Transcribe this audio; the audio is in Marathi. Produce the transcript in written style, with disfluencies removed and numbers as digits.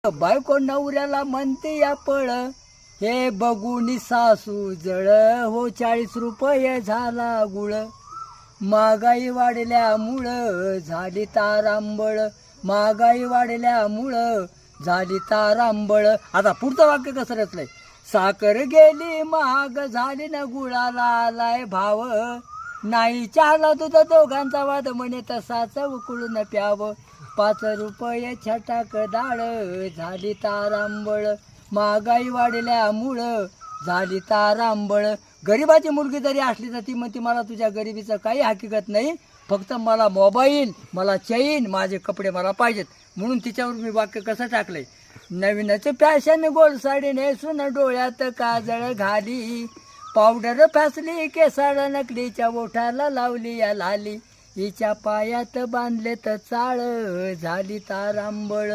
बायको नवऱ्याला म्हणते या पळ, हे बघून सासू जळ, हो 40 रुपये झाला गुळ. महागाई वाढल्यामुळं झाली तारांबळ, महागाई वाढल्यामुळं झाली तारांबळ. आता पुढचं वाक्य कसं रचलंय? साखर गेली महाग झाली न गुळाला आलाय भाव, नाही चहाला तुझा दोघांचा वाद म्हणे तसाच उकळून प्यावं. 5 रुपये छटाक डाळ झाली तारांबळ, महागाई वाढल्यामुळं झाली तारांबळ. गरिबाची मुलगी जरी असली तर ती म्हणते मला तुझ्या गरिबीचं काही हकीकत नाही, फक्त मला मोबाईल, मला चैन, माझे कपडे मला पाहिजेत. म्हणून तिच्यावर मी वाक्य कसं टाकलंय? नवीनच फॅशन गोल साडी नेसून डोळ्यात काजळ घाली, पावडर फॅसली केसाला नकलीच्या ओठाला लावली या लाली, हिच्या पायात बांधले तर चाळ झाली तारांबळ.